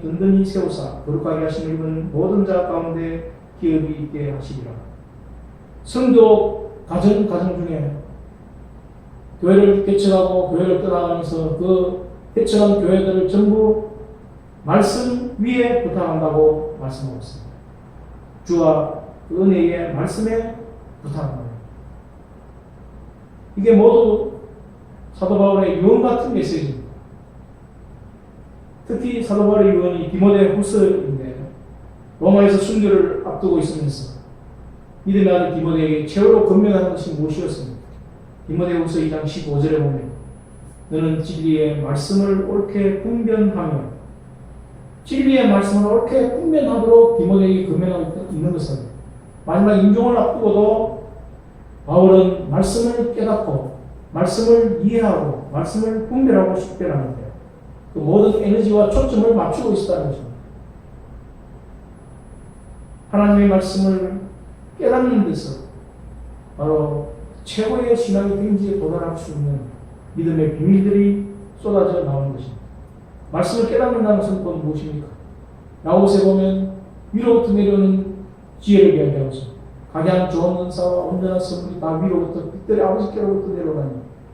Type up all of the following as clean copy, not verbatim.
든든히 세우사 거룩하게 하신 이름은 모든 자 가운데 기업이 있게 하시리라. 성도 가정 중에 교회를 개척하고 교회를 떠나가면서 그 개척한 교회들을 전부 말씀 위에 부탁한다고 말씀하고 있습니다. 주와 그 은혜의 말씀에 부탁합니다. 이게 모두 사도 바울의 유언 같은 메시지입니다. 특히 사도 바울의 유언이 디모데 후서인데 로마에서 순교를 앞두고 있으면서 믿음의 아들 디모데에게 최후로 권면하는 것이 무엇이었습니까? 디모데 후서 2장 15절에 보면 너는 진리의 말씀을 옳게 분별하며 진리의 말씀을 옳게 분별하도록 디모데에게 권면하고 있는 것은 마지막 임종을 앞두고도 바울은 말씀을 깨닫고 말씀을 이해하고 말씀을 분별하고 식별하는데 그 모든 에너지와 초점을 맞추고 있었다는 것입니다. 하나님의 말씀을 깨닫는 데서 바로 최고의 신앙의 경지에 도달할 수 있는 믿음의 비밀들이 쏟아져 나오는 것입니다. 말씀을 깨닫는다는 것은 또 무엇입니까? 야고보서에 보면 위로부터 내려오는 지혜를 이야기하고 있습니다. 가장 좋은 은사와 온전한 선물이 다 위로부터 빛들의 아버지께로부터 내려오나니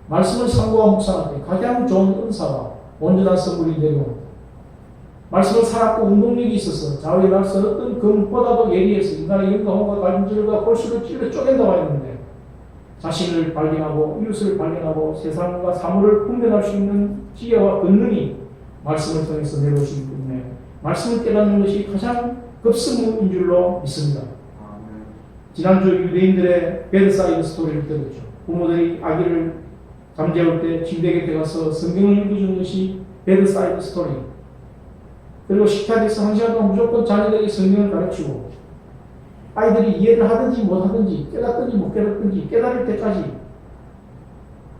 말씀을 상고와 묵상할 때 가장 좋은 은사와 온전한 선물이 내려옵니다. 말씀을 살았고 운동력이 있어서 좌우에 날서 어떤 금보다도 예리해서 인간의 영광과 관절과 골수를 찔러 쪼갠다고 했는데 자신을 발견하고 이웃을 발견하고 세상과 사물을 분별할 수 있는 지혜와 권능이 말씀을 통해서 내려오시기 때문에 말씀을 깨닫는 것이 가장 급선무인 줄로 믿습니다. 지난주 유대인들의 베드사이드 스토리를 들었죠. 부모들이 아기를 잠재울 때 침대 곁에 가서 성경을 읽어주는 것이 베드사이드 스토리. 그리고 식탁에서 한 시간 동안 무조건 자녀들에게 성경을 가르치고 아이들이 이해를 하든지 못하든지 깨닫든지 못 깨닫든지 깨달을 때까지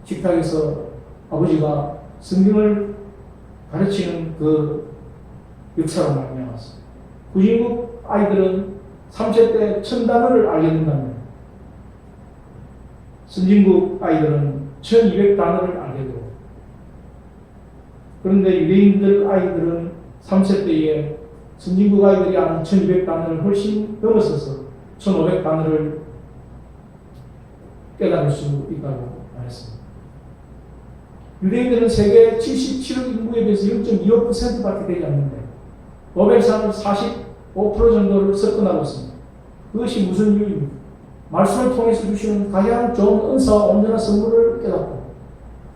식탁에서 아버지가 성경을 가르치는 그 역사로 말미암았습니다. 구진국 아이들은 3세 때 1000단어를 알게 된다면 선진국 아이들은 1200단어를 알게 되고 그런데 유대인들 아이들은 3세 때에 선진국 아이들이 아는 1200단어를 훨씬 넘어서서 1500단어를 깨달을 수 있다고 말했습니다. 유대인들은 세계 77억 인구에 비해서 0.25%밖에 되지 않는데 노벨상을 45% 정도를 석권하고 있습니다. 그것이 무슨 이유입니까? 말씀을 통해서 주시는 가장 좋은 은사와 온전한 선물을 깨닫고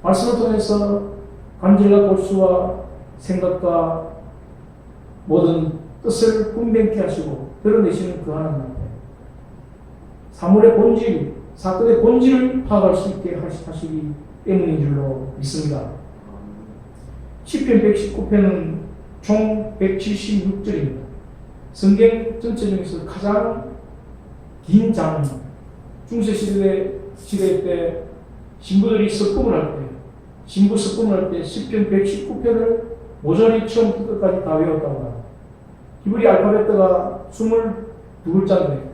말씀을 통해서 관절과 골수와 생각과 모든 뜻을 분명케 하시고 드러내시는 그 하나님 앞에 사물의 본질, 사건의 본질을 파악할 수 있게 하시기 때문인 줄로 믿습니다. 시편 119편은 총 176절입니다. 성경 전체 중에서 가장 긴 장입니다. 중세시대 때 신부들이 석금을 할 때, 신부 석금을 할 때 시편 119편을 모조리 처음부터 끝까지 다 외웠다고 합니다. 히브리 알파벳가 22글자인데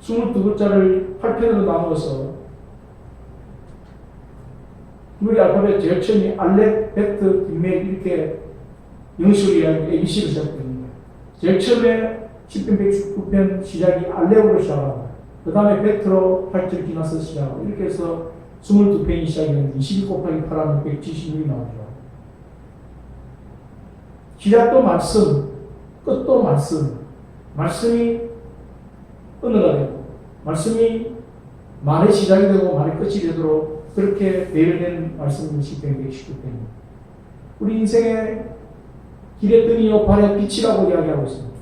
22글자를 8편으로 나누어서 히브리 알파벳 제일 처음이 알렙, 베트, 뒷맥 이렇게 영식으로 이야기하는 ABC로 시작됩니다. 제일 처음에 10편 119편 시작이 알렙으로 시작합니다. 그 다음에 베트로 8절 지나서 시작하고 이렇게 해서 22편이 시작되는 22 곱하기 8하면 176이 나오죠. 시작도 말씀, 끝도 말씀, 말씀이 언어가 되고 말씀이 말의 시작이 되고 말의 끝이 되도록 그렇게 배열된 말씀이 10편 119편입니다. 우리 인생의 길의 등이요 발의 빛이라고 이야기하고 있습니다.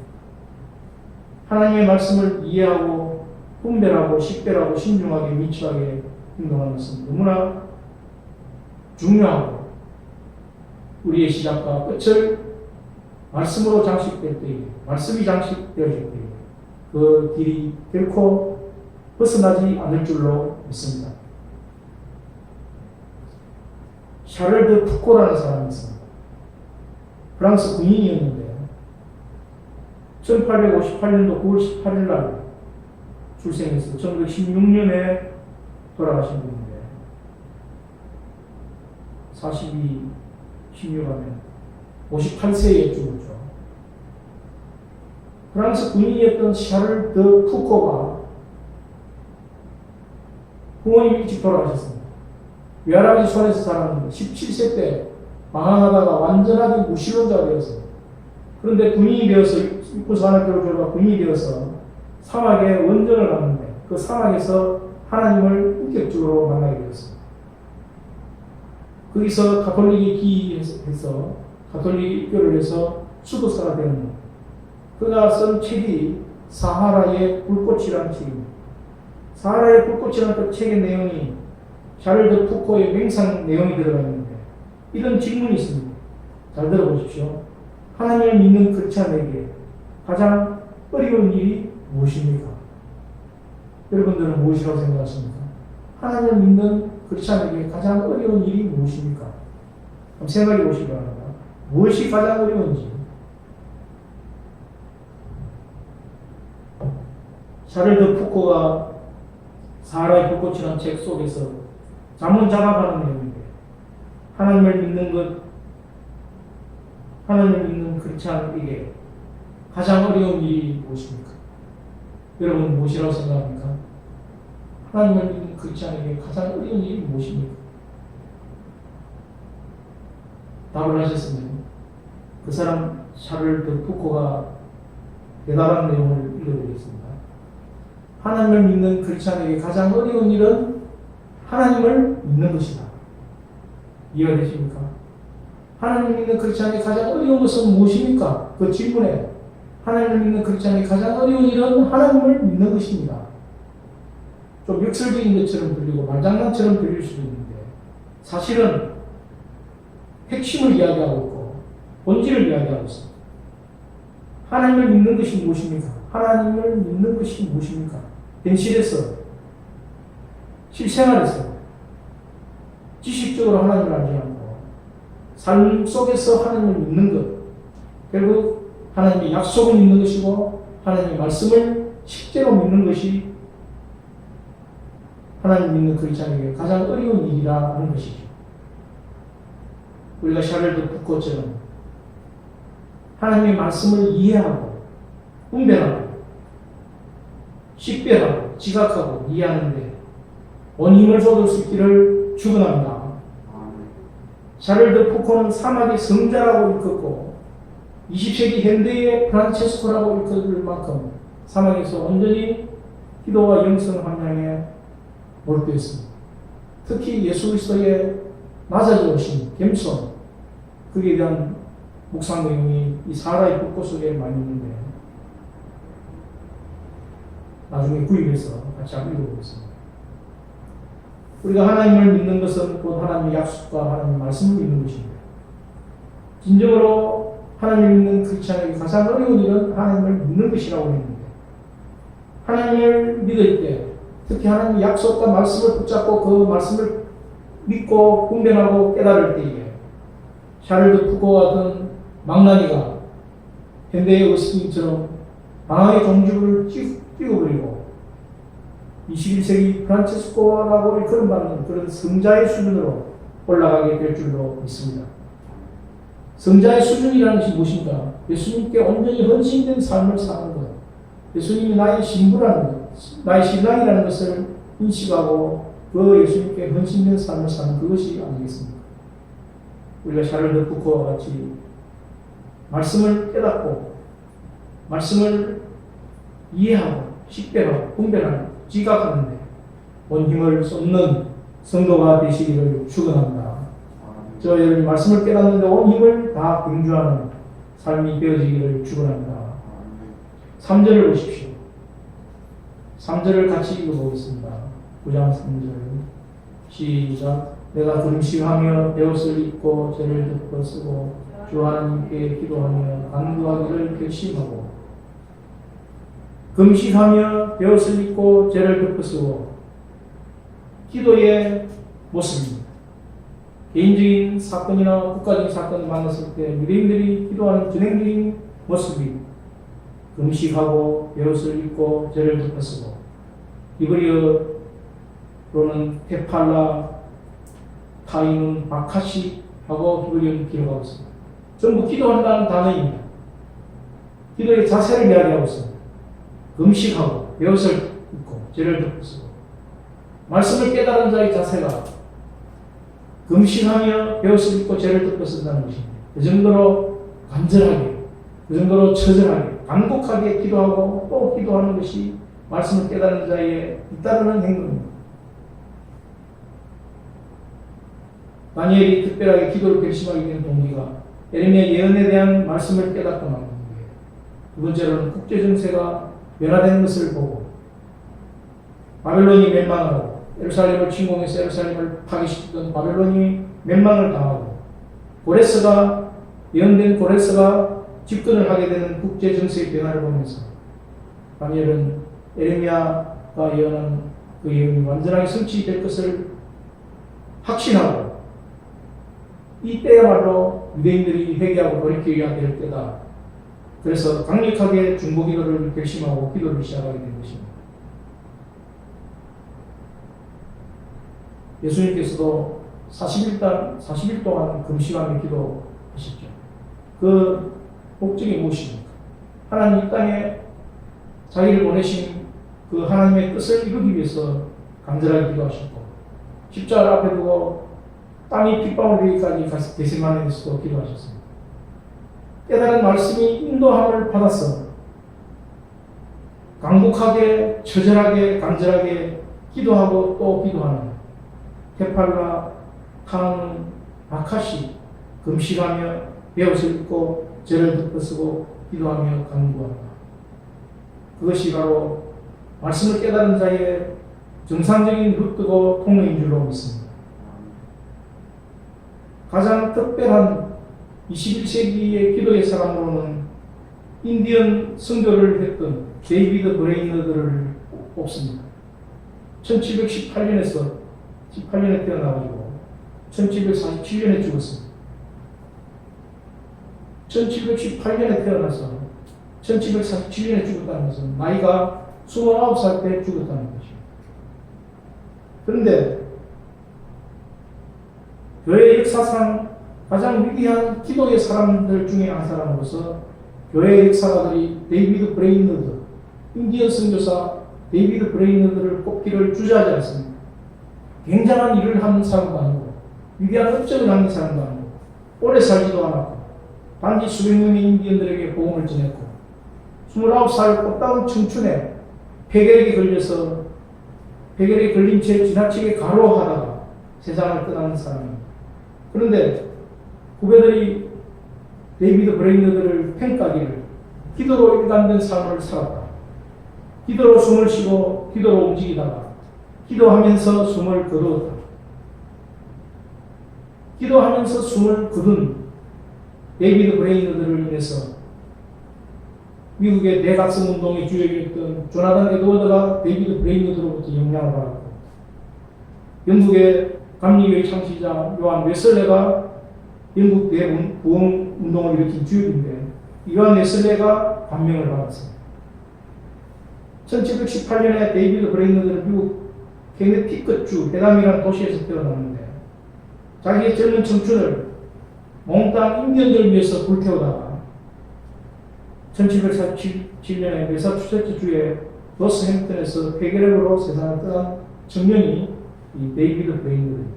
하나님의 말씀을 이해하고 분별하고 식별하고 신중하게 민첩하게 행동하는 것은 너무나 중요하고 우리의 시작과 끝을 말씀으로 장식될 때에 말씀이 장식되어질 때에 그 길이 결코 벗어나지 않을 줄로 믿습니다. 샤를 드 푸코라는 사람이 있습니다. 프랑스 군인이었는데 1858년도 9월 18일 날 출생해서 1916년에 돌아가신 분인데 42, 16하면 58세에 죽었죠. 프랑스 군인이었던 샤를 드 푸코가 부모님이 일찍 돌아가셨습니다. 외할아버지 손에서 자랐는데 17세 때 방황하다가 완전하게 무신론자가 되었어요. 그런데 군인이 되어서 육군사관학교를 졸업하고 군인이 되어서 사막에 원정을 갔는데 그 사막에서 하나님을 인격적으로 만나게 되었습니다. 거기서 가톨릭에 기이해서 가톨릭 입교를 해서 수도사가 되었는데 그가 쓴 책이 사하라의 불꽃이라는 책입니다. 사하라의 불꽃이라는 그 책의 내용이 샤를 드 푸코의 맹상 내용이 들어가 있는데 이런 질문이 있습니다. 잘 들어보십시오. 하나님을 믿는 크리스찬에게 가장 어려운 일이 무엇입니까? 여러분들은 무엇이라고 생각하십니까? 하나님을 믿는 크리스찬에게 가장 어려운 일이 무엇입니까? 한번 생각해 보시기 바랍니다. 무엇이 가장 어려운지. 샤를 드 푸코가 사하라의 불꽃이라는 책 속에서 자문자답하는 내용인데 하나님을 믿는 것, 하나님을 믿는 크리스찬에게 가장 어려운 일이 무엇입니까? 여러분은 무엇이라고 생각합니까? 하나님을 믿는 크리스찬에게 가장 어려운 일이 무엇입니까? 답을 하셨으면 그 사람 샤를 드 푸코가 대답한 내용을 읽어드리겠습니다. 하나님을 믿는 크리스찬에게 가장 어려운 일은 하나님을 믿는 것이다. 이해가 되십니까? 하나님을 믿는 크리스찬에게 가장 어려운 것은 무엇입니까? 그 질문에 하나님을 믿는 크리스찬에게 가장 어려운 일은 하나님을 믿는 것입니다. 좀 역설적인 것처럼 들리고 말장난처럼 들릴 수도 있는데 사실은 핵심을 이야기하고 있고 본질을 이야기하고 있습니다. 하나님을 믿는 것이 무엇입니까? 하나님을 믿는 것이 무엇입니까? 현실에서, 실생활에서 지식적으로 하나님을 알지 않고 삶 속에서 하나님을 믿는 것, 결국 하나님의 약속을 믿는 것이고 하나님의 말씀을 실제로 믿는 것이 하나님 믿는 크리스찬에게 가장 어려운 일이라 하는 것이죠. 우리가 샤를 드 푸코처럼 하나님의 말씀을 이해하고 분별하고 식별하고 지각하고 이해하는데 온 힘을 쏟을 수 있기를 축원합니다. 샤를 드 푸코는 사막의 성자라고 일컫고 20세기 현대의 프란체스코라고 일컬을 만큼 사막에서 온전히 기도와 영성 함량에 몰두했습니다. 특히 예수 그리스도의 낮아져 오신 겸손, 거기에 대한 묵상 내용이 이 사하라의 불꽃 속에 많이 있는데 나중에 구입해서 같이 한번 읽어보겠습니다. 우리가 하나님을 믿는 것은 곧 하나님의 약속과 하나님의 말씀을 믿는 것입니다. 진정으로 하나님을 믿는 크리스찬에게 가장 어려운 일은 하나님을 믿는 것이라고 했는데 하나님을 믿을 때 특히 하나님의 약속과 말씀을 붙잡고 그 말씀을 믿고 분별하고 깨달을 때에 샤를 드 푸코 같은 망나니가 현대의 어스틴처럼 방황의 종주를 찍어버리고 21세기 프란체스코라고 일컬음받는 그런 성자의 수준으로 올라가게 될 줄로 믿습니다. 성자의 수준이라는 것이 무엇인가? 예수님께 온전히 헌신된 삶을 사는 것. 예수님이 나의 신부라는 것, 나의 신랑이라는 것을 인식하고 그 예수님께 헌신된 삶을 사는 그것이 아니겠습니까? 우리가 샤를 드 푸코와 같이 말씀을 깨닫고 말씀을 이해하고 식별하고 분별하고 지각하는데 온 힘을 쏟는 성도가 되시기를 축원합니다. 저 여러분 말씀을 깨닫는데 온 힘을 다 경주하는 삶이 되어지기를 축원합니다. 3절을 보십시오. 3절을 같이 읽어보겠습니다. 9장 3절 시작. 내가 금식하며 베옷을 입고 죄를 덮어 쓰고 주 하나님께 기도하며 간구하기를 결심하고 금식하며 베옷을 입고 죄를 덮어 쓰고 기도의 모습입니다. 개인적인 사건이나 국가적인 사건을 만났을 때 유대인들이 기도하는 진행적인 모습이 금식하고 베옷을 입고 죄를 덮어 쓰고 히브리어로는 테팔라, 타이눈, 바카시, 시, シ 하고 히브리어는 기록하고 있습니다. 전부 기도한다는 단어입니다. 기도의 자세를 이야기하고 있습니다. 금식하고 벼슬 입고 죄를 덮으시고 말씀을 깨달은 자의 자세가 금식하며 벼슬 입고 죄를 덮어 쓴다는 것입니다. 그 정도로 간절하게, 그 정도로 처절하게, 간곡하게 기도하고 또 기도하는 것이 말씀을 깨달은 자의 잇따르는 행동입니다. 다니엘이 특별하게 기도를 결심하게 되는 동기가 예레미야 예언에 대한 말씀을 깨닫고 나는 거예요. 두 번째로는 국제 정세가 변화되는 것을 보고 바벨론이 멸망하고 예루살렘을 침공해서 예루살렘을 파괴시켰던 바벨론이 멸망을 당하고 고레스가 예언된 고레스가 집권을 하게 되는 국제 정세의 변화를 보면서 다니엘은 예레미야가 예언한 그 예언이 완전하게 성취될 것을 확신하고 이 때야말로 유대인들이 회개하고 돌이켜야 될 때다. 그래서 강력하게 중보기도를 결심하고 기도를 시작하게 된 것입니다. 예수님께서도 40일 동안 금식하며 기도하셨죠. 그 목적이 무엇입니까? 하나님 이 땅에 자기를 보내신 그 하나님의 뜻을 이루기 위해서 간절하게 기도하셨고 십자가를 앞에 두고 땅이 핏방울 되기까지 게세마네에서도 기도하셨습니다. 깨달은 말씀이 인도함을 받아서 강곡하게, 처절하게, 간절하게 기도하고 또 기도하는 테팔라, 칸, 아카시 금식하며 베옷을 입고 죄를 덮어쓰고 기도하며 간구한다. 그것이 바로 말씀을 깨달은 자의 정상적인 흡뜨고 통로인 줄로 믿습니다. 가장 특별한 21세기의 기도의 사람으로는 인디언 선교를 했던 데이비드 브레이너드를 뽑습니다. 1818년에 태어나가지고 1747년에 죽었습니다. 1718년에 태어나서 1747년에 죽었다는 것은 나이가 29살 때 죽었다는 것입니다. 그런데 교회 역사상 가장 위대한 기도의 사람들 중에 한 사람으로서 교회 역사가들이 데이비드 브레이너드, 인디언 선교사 데이비드 브레이너드를 꼽기를 주저하지 않습니다. 굉장한 일을 하는 사람도 아니고 위대한 업적을 남긴 사람도 아니고 오래 살지도 않았고 단지 수백 명의 인디언들에게 복음을 전했고 29살 꽃다운 청춘에 폐결핵에 걸린 채 지나치게 가로하다가 세상을 떠나는 사람입니다. 그런데 후배들이 데이비드 브레이너드를 평가하기를 기도로 일관된 삶을 살았다. 기도로 숨을 쉬고 기도로 움직이다가 기도하면서 숨을 거두었다. 기도하면서 숨을 거둔 데이비드 브레이너드를 인해서 미국의 대각성 운동의 주역이었던 조나단 에드워드가 데이비드 브레이너드로부터 영향을 받았고 영국의 감리교의 창시자 요한 웨슬레가 영국 대부흥 운동을 일으킨 주역인데 요한 웨슬레가 감명을 받았습니다. 1718년에 데이비드 브레이너드는 미국 케네티컷주 베담이라는 도시에서 태어났는데 자기의 젊은 청춘을 몽땅 인디언들을 위해서 불태우다가 1747년에 매사추세츠주의 로스햄튼에서 폐결핵으로 세상을 떠난 청년이 이 데이비드 브레이너드입니다.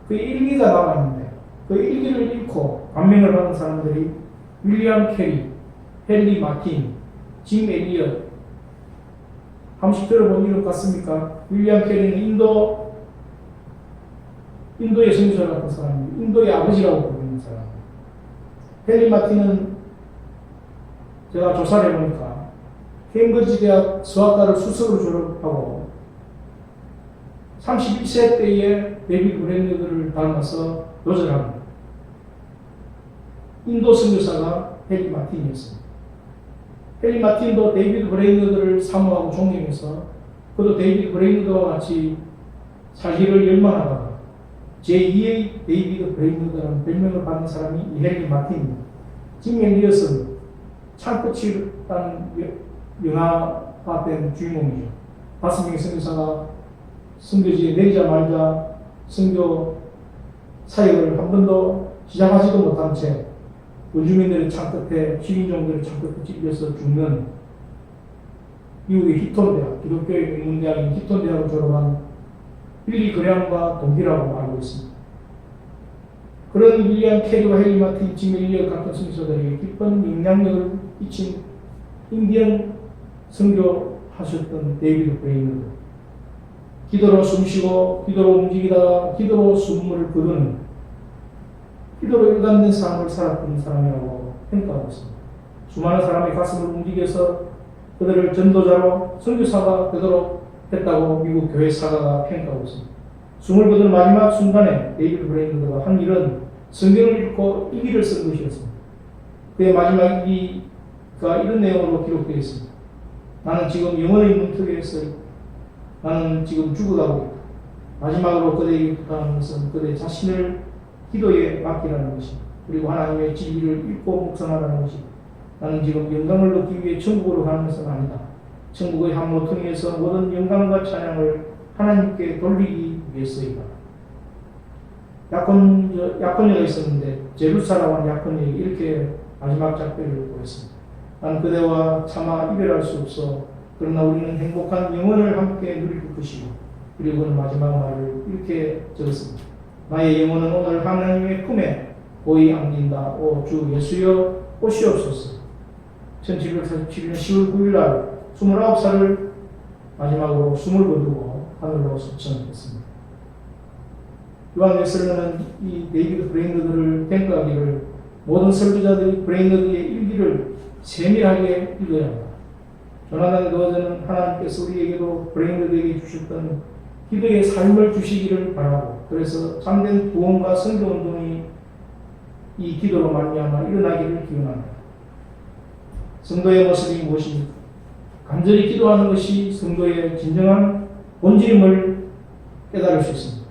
그의 일기가 남아있는데 그 일기를 읽고 감명을 받은 사람들이 윌리엄 캐리, 헨리 마틴, 짐 엘리엇. 한번 들어본 이름 같습니까? 윌리엄 캐리는 인도의 선지자 같은 사람입니다. 인도의 아버지라고 부르는 사람. 헨리 마틴은 제가 조사를 해보니까 케임브리지 대학 수학과를 수석으로 졸업하고 31세 때에 데이비드 브레이너드를 닮아서 요절합니다. 인도 선교사가 헨리 마틴이었습니다. 헨리 마틴도 데이비드 브레이너드를 사모하고 존경해서 그도 데이비드 브레이너드와 같이 살기를 열망하다가 제2의 데이비드 브레이너드라는 별명을 받는 사람이 이 헨리 마틴입니다. 짐 엘리엇은 창끝이라는 영화화된 주인공이죠. 5명의 선교사가 선교지에 내리자마자 선교 사역을 한 번도 시작하지도 못한 채 원주민들의 창끝에 식인종들의 창끝에 찔려서 죽는 미국의 히톤대학, 기독교의 명문대학인 히톤대학을 졸업한 빌리 그레함과 동기라고 알고 있습니다. 그런 윌리엄 캐리와 헨리 마틴, 짐 엘리엇 같은 선교사들에게 깊은 영향력을 끼친 인디언 선교하셨던 데이비드 브레이너드. 기도로 숨쉬고 기도로 움직이다가 기도로 숨을 거두는 기도로 일관된 삶을 살았던 사람이라고 평가하고 있습니다. 수많은 사람의 가슴을 움직여서 그들을 전도자로 선교사가 되도록 했다고 미국 교회 사가가 평가하고 있습니다. 숨을 거두는 마지막 순간에 데이비드 브레이너드가 한 일은 성경을 읽고 일기를 쓴 것이었습니다. 그의 마지막 일기가 이런 내용으로 기록되어 있습니다. 나는 지금 영혼의 문턱에 서 있고 나는 지금 죽어가고 있다. 마지막으로 그대에게 부탁하는 것은 그대 자신을 기도에 맡기라는 것입니다. 그리고 하나님의 진리를 읽고 묵상하라는 것입니다. 나는 지금 영광을 얻기 위해 천국으로 가는 것은 아니다. 천국의 한 모퉁이에서 모든 영광과 찬양을 하나님께 돌리기 위해서이다. 약혼녀가 있었는데 제루살렘 약혼녀에게 이렇게 마지막 작별을 보냈습니다. 나는 그대와 차마 이별할 수 없어. 그러나 우리는 행복한 영혼을 함께 누릴 것이고, 그리고 그는 마지막 말을 이렇게 적었습니다. 나의 영혼은 오늘 하나님의 품에 고이 안긴다. 오 주 예수여 오시옵소서. 1747년 10월 9일 날 29살을 마지막으로 숨을 거두고 하늘로 소천했습니다. 요한 웨슬레는 이 데이비드 브레이너드를 평가하기를 모든 설교자들이 브레이너드의 일기를 세밀하게 읽어야 합니다. 조나단 에드워즈는 하나님께서 우리에게도 브레이너드에게 주셨던 기도의 삶을 주시기를 바라고, 그래서 참된 구원과 선교운동이 이 기도로 말미암아 일어나기를 기원합니다. 성도의 모습이 무엇입니까? 간절히 기도하는 것이 성도의 진정한 본질임을 깨달을 수 있습니다.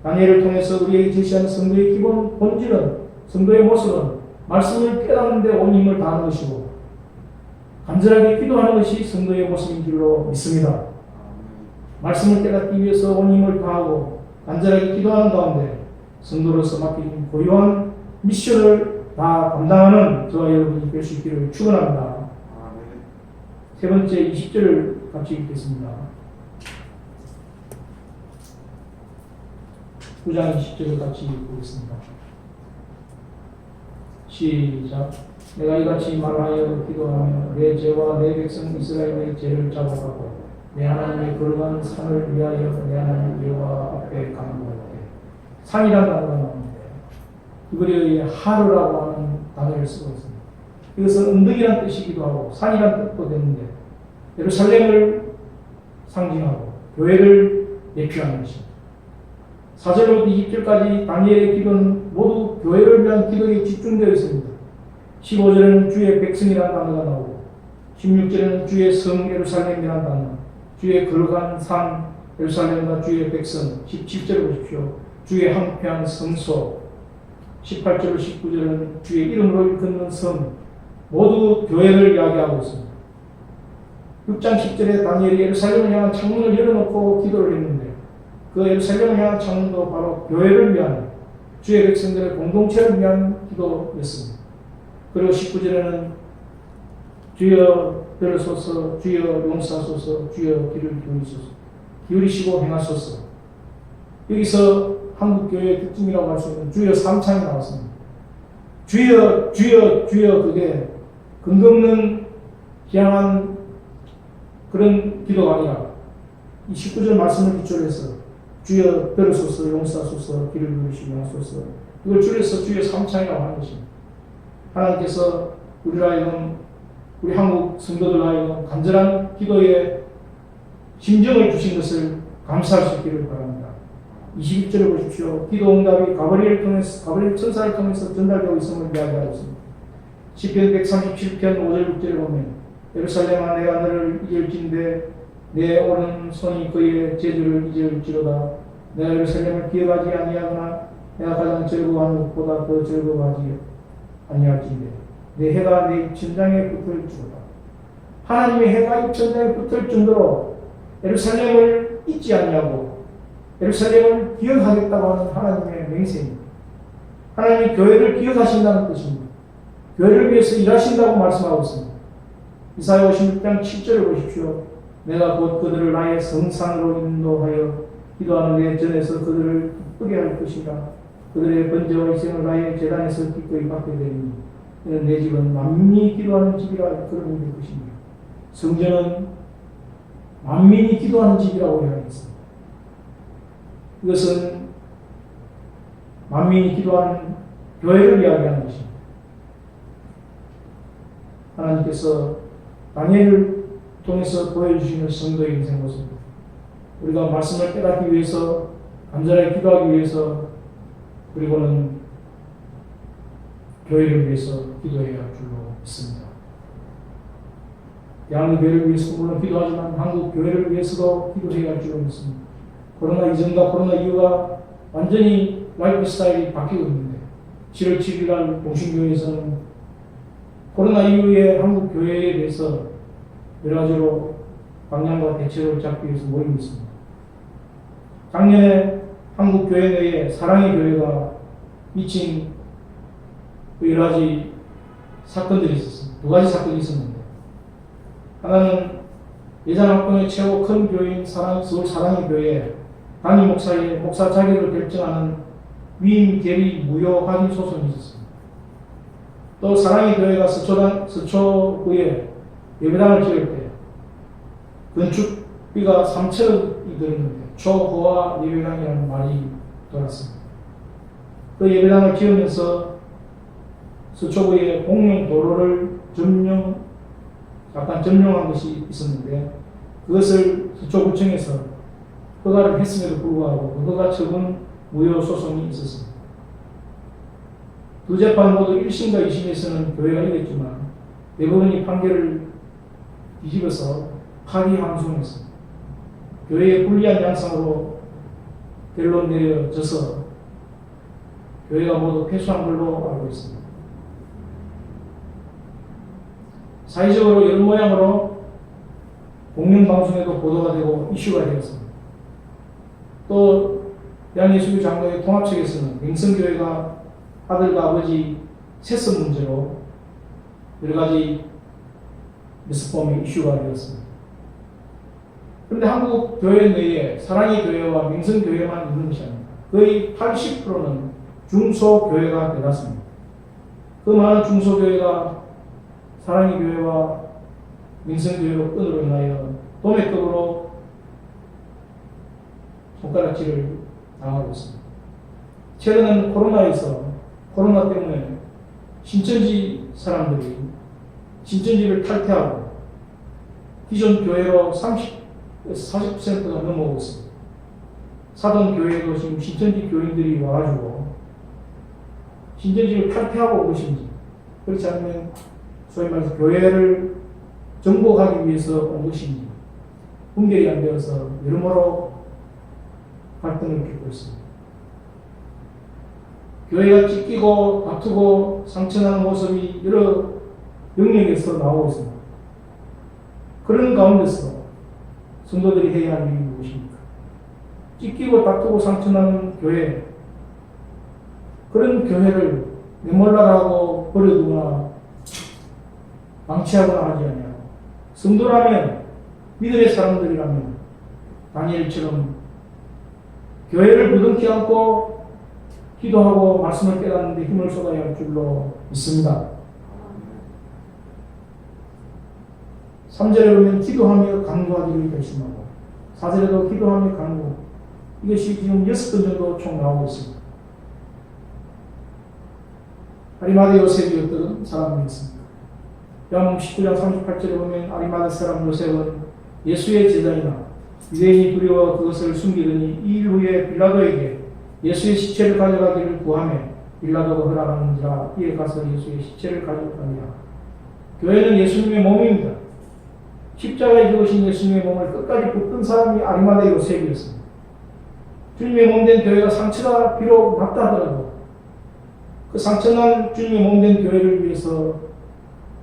다니엘을 통해서 우리에게 제시하는 성도의 기본 본질은, 성도의 모습은 말씀을 깨닫는 데 온 힘을 다하는 것이고 간절하게 기도하는 것이 성도의 모습인 줄로 믿습니다. 말씀을 깨닫기 위해서 온 힘을 다하고 간절하게 기도하는 가운데 성도로서 맡긴 고유한 미션을 다 감당하는 저와 여러분이 될 수 있기를 축원합니다. 세 번째 20절을 같이 읽겠습니다. 9장 20절을 같이 읽겠습니다. 시작. 내가 이같이 말하여 기도하며 내 죄와 내 백성 이스라엘의 죄를 잡아가고 내 하나님의 거룩한 산을 위하여 내 하나님 여호와 앞에 간구할 때, 산이라는 단어가 나오는데 히브리어의 하르라고 하는 단어를 쓰고 있습니다. 이것은 언덕이라는 뜻이기도 하고 산이라는 뜻도 되는데 예루살렘을 상징하고 교회를 대표하는 것입니다. 4절부터 20절까지 다니엘의 기도는 모두 교회를 위한 기도에 집중되어 있습니다. 15절에는 주의 백성이라는 단어가 나오고 16절에는 주의 성 예루살렘이라는 단어, 주의 거룩한 산 예루살렘과 주의 백성. 17절을 보십시오. 주의 황폐한 성소. 18절 19절에는 주의 이름으로 일컫는 성. 모두 교회를 이야기하고 있습니다. 6장 10절에 다니엘이 예루살렘을 향한 창문을 열어놓고 기도를 했는데 그 예루살렘을 향한 창문도 바로 교회를 위한, 주의 백성들의 공동체를 위한 기도였습니다. 그리고 19절에는 주여 들으소서, 주여 용서하소서, 주여 귀를 기울이소서, 기울이시고 행하소서. 여기서 한국교회의 특징이라고 할 수 있는 주여 3창이 나왔습니다. 주여 주여 주여, 그게 근거 없는 희한한 그런 기도가 아니라 이 19절 말씀을 기초로 해서 주여 들으소서, 용서하소서, 귀를 기울이시고 하소서, 이걸 줄여서 주여 3창이라고 하는 것입니다. 하나님께서 우리를 하여금, 우리 한국 성도들 하여금 간절한 기도에 심정을 주신 것을 감사할 수 있기를 바랍니다. 21절을 보십시오. 기도 응답이 가브리엘 천사를 통해서 전달되고 있음을 이야기하고 있습니다. 시편 137편 5절 6절에 보면 예루살렘아 내가 너를 잊을진대 내 오른손이 그의 재주를 잊을지로다. 내가 예루살렘을 기억하지 아니하거나 내가 가장 즐거워하는 것보다 더 즐거워하지 아니할진대 내 해가 내 입천장에 붙을지로다. 하나님의 해가 입천장에 붙을 정도로 예루살렘을 잊지 아니하고 예루살렘을 기억하겠다고 하는 하나님의 맹세입니다. 하나님이 교회를 기억하신다는 뜻입니다. 교회를 위해서 일하신다고 말씀하고 있습니다. 이사야 56장 7절을 보십시오. 내가 곧 그들을 나의 성산으로 인도하여 기도하는 내 전에서 그들을 기쁘게 할 것이라. 그들의 번제와 희생을 나의 제단에서 기꺼이 받게 되리니 이는 내 집은 만민이 기도하는 집이라 그런 될 것입니다. 성전은 만민이 기도하는 집이라고 이야기했습니다. 이것은 만민이 기도하는 교회를 이야기하는 것입니다. 하나님께서 다니엘을 통해서 보여주시는 성도의 인생 모습, 우리가 말씀을 깨닫기 위해서, 간절하게 기도하기 위해서, 그리고는 교회를 위해서 기도해야 할 줄로 믿습니다. 대한민국 교회를 위해서 물론 기도하지만 한국 교회를 위해서도 기도해야 할 줄로 믿습니다. 코로나 이전과 코로나 이후가 완전히 라이프 스타일이 바뀌고 있는데 7월 7일 날 동신교회에서는 코로나 이후에 한국 교회에 대해서 여러 가지로 방향과 대책을 잡기 위해서 모이고 있습니다. 작년에 한국 교회 내에 사랑의 교회가 미친 여러 가지 사건들이 있었습니다. 두 가지 사건이 있었는데, 하나는 예산합동의 최고 큰 교회인 서울 사랑의 교회 담임 목사의 목사 자격을 결정하는 위임 계리 무효 확인 소송이 있었습니다. 또 사랑의 교회가 서초구에 예배당을 지을 때 건축비가 3천억이 들었는데 초호화 예배당이라는 말이 돌았습니다. 그 예배당을 지으면서 서초구에 공용 도로를 점령한 것이 있었는데, 그것을 서초구청에서 허가를 했음에도 불구하고 그 허가 처분 무효 소송이 있었습니다. 두 재판 모두 1심과 2심에서는 교회가 이겼지만 대법원이 판결을 뒤집어서 파기 항소했습니다. 교회의 불리한 양상으로 결론 내려져서 교회가 모두 패소한 걸로 알고 있습니다. 사회적으로 이런 모양으로 공영방송에도 보도가 되고 이슈가 되었습니다. 또 대한예수교 장로회 통합측에서는 명성교회가 아들과 아버지 세습 문제로 여러 가지 미스폼이 이슈가 되었습니다. 그런데 한국 교회 내에 사랑의 교회와 명성교회만 있는 것이 아닙니다. 거의 80%는 중소교회가 되었습니다. 그 많은 중소교회가 사랑의 교회와 명성교회로 끈으로 인하여 도매급으로 손가락질을 당하고 있습니다. 최근에는 코로나 때문에 신천지 사람들이 신천지를 탈퇴하고 기존 교회로 30에서 40%가 넘어오고 있습니다. 사돈 교회도 지금 신천지 교인들이 와가지고 신천지를 탈퇴하고 온 것인지, 그렇지 않으면 소위 말해서 교회를 정복하기 위해서 온 것인지 분별이 안 되어서 여러모로 갈등을 겪고 있습니다. 교회가 찢기고 다투고 상처나는 모습이 여러 영역에서 나오고 있습니다. 그런 가운데서 성도들이 해야 할 일이 무엇입니까? 찢기고 다투고 상처나는 교회, 그런 교회를 내몰라라고 버려두거나 방치하거나 하지 않냐고. 성도라면, 믿음의 사람들이라면 다니엘처럼 교회를 부둥켜 안고 기도하고 말씀을 깨닫는 데 힘을 쏟아야 할 줄로 믿습니다. 3절에 보면 기도하며 간구하기를 결심하고, 4절에도 기도하며 간구, 이것이 지금 6번 정도 총 나오고 있습니다. 아리마대 요셉이 어떤 사람이었습니까? 요한복음 19장 38절에 보면 아리마대 사람 요셉은 예수의 제자이나 유대인이 두려워 그것을 숨기더니 이 일 후에 빌라도에게 예수의 시체를 가져가기를 구하며 빌라도가 허락하는지라 이에 가서 예수의 시체를 가져가니라. 교회는 예수님의 몸입니다. 십자가에 죽으신 예수님의 몸을 끝까지 붙든 사람이 아리마대 요셉이었습니다. 주님의 몸된 교회가 상처가 비록 났다 하더라도 그 상처난 주님의 몸된 교회를 위해서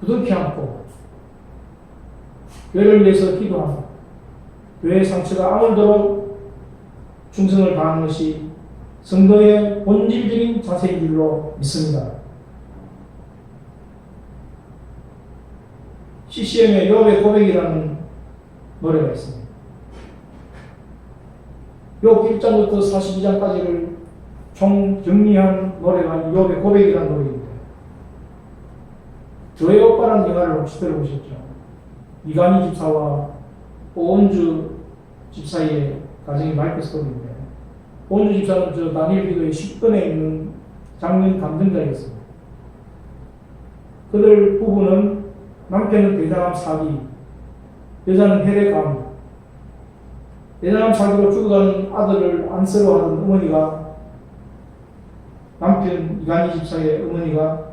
부둥켜 안고 교회를 위해서 기도하고 교회의 상처가 아물도록 충성을 다하는 것이 성도의 본질적인 자세인 줄로 믿습니다. CCM의 욥의 고백이라는 노래가 있습니다. 욥 1장부터 42장까지를 총 정리한 노래가 욥의 고백이라는 노래입니다. 저의 오빠라는 영화를 혹시 들어보셨죠? 이간희 집사와 오은주 집사의 가정이 마이크 스토리인데, 오은주 집사는 저 다니엘 기도의 10권에 있는 장면 감정자였습니다. 그들 부부는 남편은 대장암 사기, 여자는 혈액암, 대장암 사기로 죽어가는 아들을 안쓰러워하는 어머니가, 남편 이간희 집사의 어머니가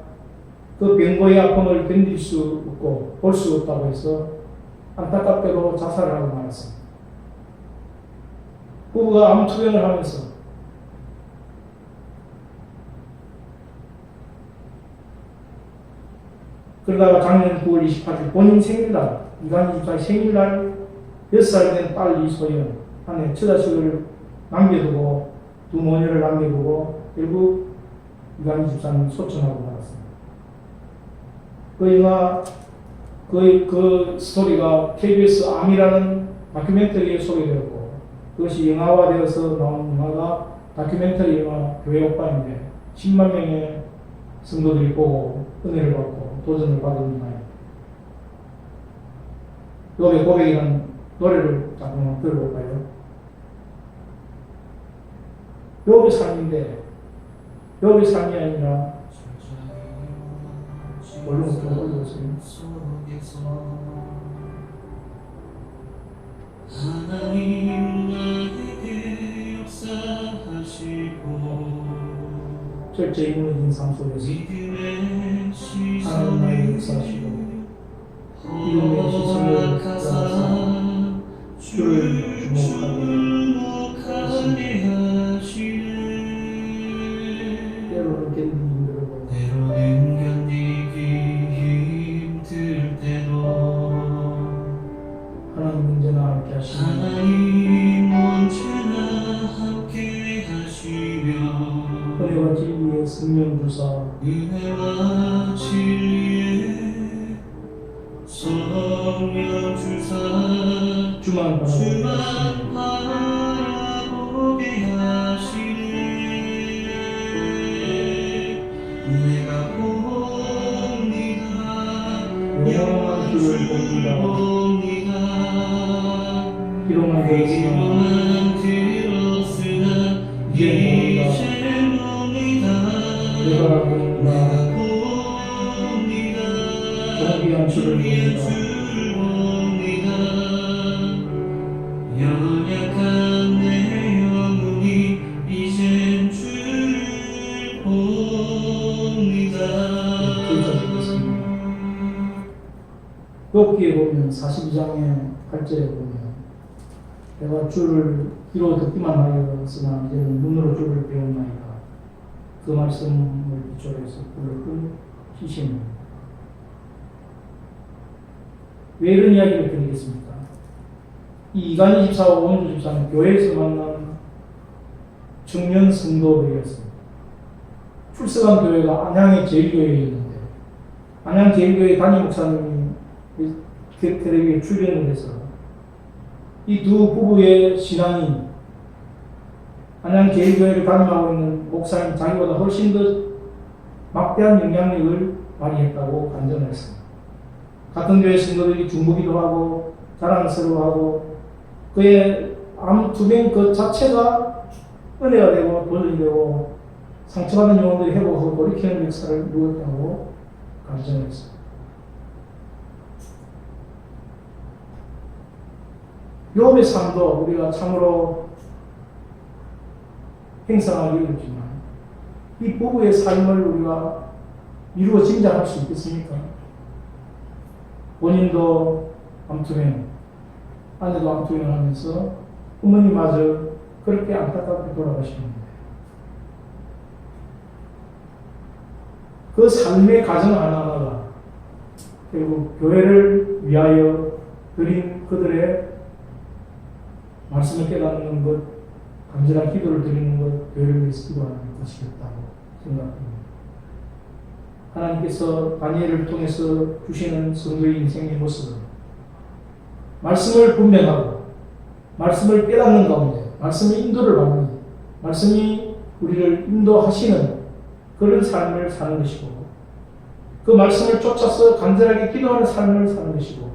그 병고의 아픔을 견딜 수 없고 볼 수 없다고 해서 안타깝게도 자살을 하고 말았습니다. 부부가 암 투병을 하면서 그러다가 작년 9월 28일 본인 생일날, 이간희 집사의 생일날 6살 된 딸 이소연 한해 처자식을 남겨두고 두 모녀를 남겨두고 결국 이간희 집사는 소천하고 말았습니다. 그 영화, 그 스토리가 KBS 암이라는 다큐멘터리에 소개되었고, 그것이 영화화되어서 나온 영화가 다큐멘터리 영화 교회 오빠인데 10만 명의 성도들이 보고 은혜를 받고 도전을 받은 영화입니다. 욥의 고백이라는 노래를 잠깐만 들어볼까요? 욥의 삶인데, 욥의 삶이 아니라 얼른 좀 올려보세요. 하나님 나에게 역사하시고 절제 무너진 삶 속에서 하나님 나에게 역사하시고 이름의 시선을 따라서 주를 주목하게 하시네. 때로는 견디기 힘들고 힘들 때도 하나님 언제나 함께 하시며 하나님 언제나 함께 하시며 은혜와 진리의 성령 주사 은혜와 진리의 성령 주사 주만 바라보게 하시네. 내가 봅니다. 영원한 주를 봅니다. 기록만 들었으나 이제 봅니다. 내가 봅니다. 봅니다. 존귀한 주를 봅니다. 연약한 내 영혼이 이젠 주를 봅니다. 욥기에 보면 42장의 8절에 보면 내가 주를 귀로 듣기만 하였으나 이제는 눈으로 주를 배웠나이다. 그 말씀을 기초해서 불을 끄시는 왜 이런 이야기를 드리겠습니까? 이 이간희 집사와 오은주 집사는 교회에서 만난 청년 성도들이었습니다. 출석한 교회가 안양의 제일교회에 있는데 안양 제일교회 담임 목사님이 텔레비에 출연을 해서 이 두 부부의 신앙이 안양 제일교회를 담임하고 있는 목사님 자기보다 훨씬 더 막대한 영향력을 발휘했다고 간증을 했습니다. 같은 교회 신도들이 중보기도 하고 자랑스러워하고 그의 암 투병 그 자체가 은혜가 되고 도전이 되고 상처받은 영혼들이 회복하고 돌이키는 역사를 누렸다고 간증을 했습니다. 욥의 삶도 우리가 참으로 행상하기 어렵지만 이 부부의 삶을 우리가 이루어 짐작할 수 있겠습니까? 본인도 암투병, 아내도 암투병을 하면서 어머니마저 그렇게 안타깝게 돌아가시는데 그 삶의 가정 하나하나가 결국 교회를 위하여 드린 그들의 말씀을 깨닫는 것, 간절한 기도를 드리는 것, 교회를 위해서 기도하는 것이겠다고 생각합니다. 하나님께서 다니엘을 통해서 주시는 성도의 인생의 모습은 말씀을 분별하고 말씀을 깨닫는 가운데 말씀의 인도를 받는 말씀이 우리를 인도하시는 그런 삶을 사는 것이고 그 말씀을 쫓아서 간절하게 기도하는 삶을 사는 것이고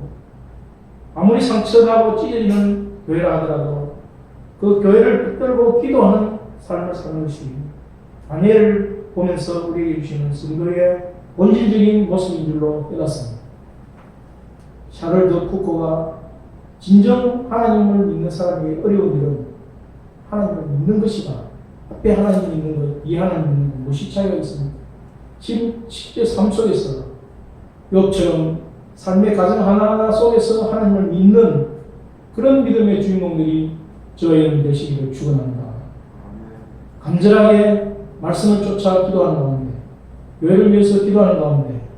아무리 상처나고 찢어지는 교회라 하더라도 그 교회를 붙들고 기도하는 삶을 사는 것이 다니엘을 보면서 우리에게 주시는 성도의 본질적인 모습인 줄로 깨닫습니다. 샤를드 푸코가 진정 하나님을 믿는 사람의 어려운 일은 하나님을 믿는 것이다. 앞에 하나님 믿는 것, 이 하나님 믿는 것, 무엇이 차이가 있습니까? 지금 실제 삶 속에서 욥처럼 삶의 가정 하나하나 속에서 하나님을 믿는 그런 믿음의 주인공들이 저와 여러분 되시기를 축원합니다. 간절하게 말씀을 쫓아 기도하는 가운데 교회를 위해서 기도하는 가운데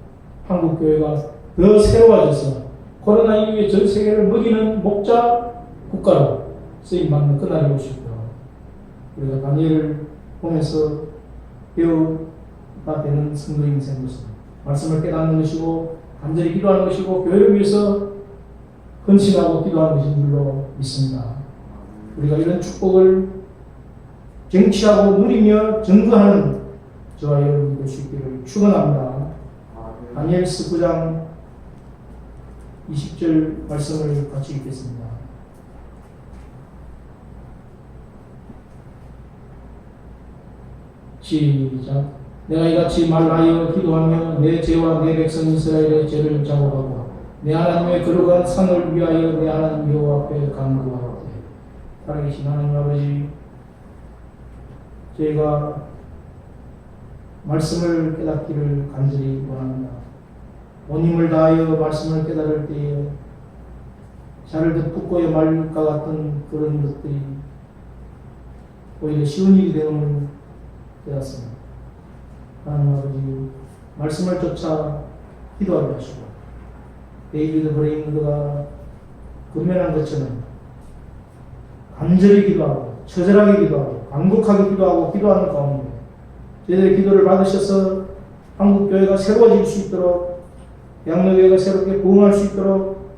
한국 교회가 더 새로워져서 코로나 이후에 전 세계를 먹이는 목자 국가로 쓰임받는 그날이 오실 거라고 우리가 다니엘을 보면서 배우가 되는 성도 인생 모습 말씀을 깨닫는 것이고 간절히 기도하는 것이고 교회를 위해서 헌신하고 기도하는 것인 줄로 믿습니다. 우리가 이런 축복을 쟁취하고 누리며 증거하는 저와 여러분이 될 수 있기를 축원합니다. 다니엘서 9장 20절 말씀을 같이 읽겠습니다. 시작. 내가 이같이 말하여 기도하며 내 죄와 내 백성 이스라엘의 죄를 작업하고 내 하나님의 거룩한 상을 위하여 내 하나님 여호와 앞에 간구하오되 살아계신 하나님 아버지 저희가 말씀을 깨닫기를 간절히 원합니다. 온 힘을 다하여 말씀을 깨달을 때에 샤를드 푸코의 말과 같은 그런 것들이 오히려 쉬운 일이 되는 깨닫습니다. 하나님 아버지 말씀을 쫓아 기도하게 하시고 데이비드 브레인드가 권면한 것처럼 간절히 기도하고 처절하게 기도하고 간곡하게 기도하고 기도하는 가운데 저희들의 기도를 받으셔서 한국교회가 새로워질 수 있도록 양로교회가 새롭게 부흥할 수 있도록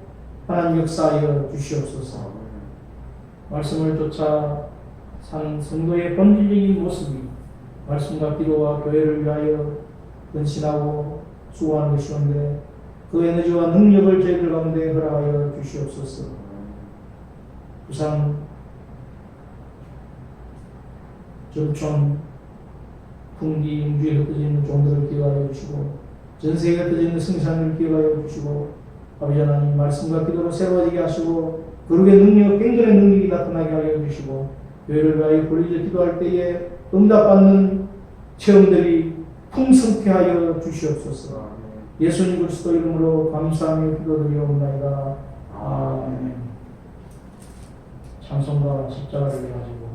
하나님 역사하여 주시옵소서. 말씀을 쫓아 사는 성도의 본질적인 모습이 말씀과 기도와 교회를 위하여 헌신하고 수고하는 것이온데 그 에너지와 능력을 저희들 가운데 허락하여 주시옵소서. 부산 전촌 풍기 인주에 흩어지는 종들을 기억하여 주시고 전 세계에 흩어지는 성산을 기억하여 주시고 아버지 하나님 말씀과 기도로 새로워지게 하시고 거룩의 능력, 갱근의 능력이 나타나게 하여 주시고 교회를 위하여 불리져 기도할 때에 응답받는 체험들이 풍성케 하여 주시옵소서. 예수님 그리스도 이름으로 감사하며 기도드리옵나이다. 아멘. 찬송가 십자가를 가지고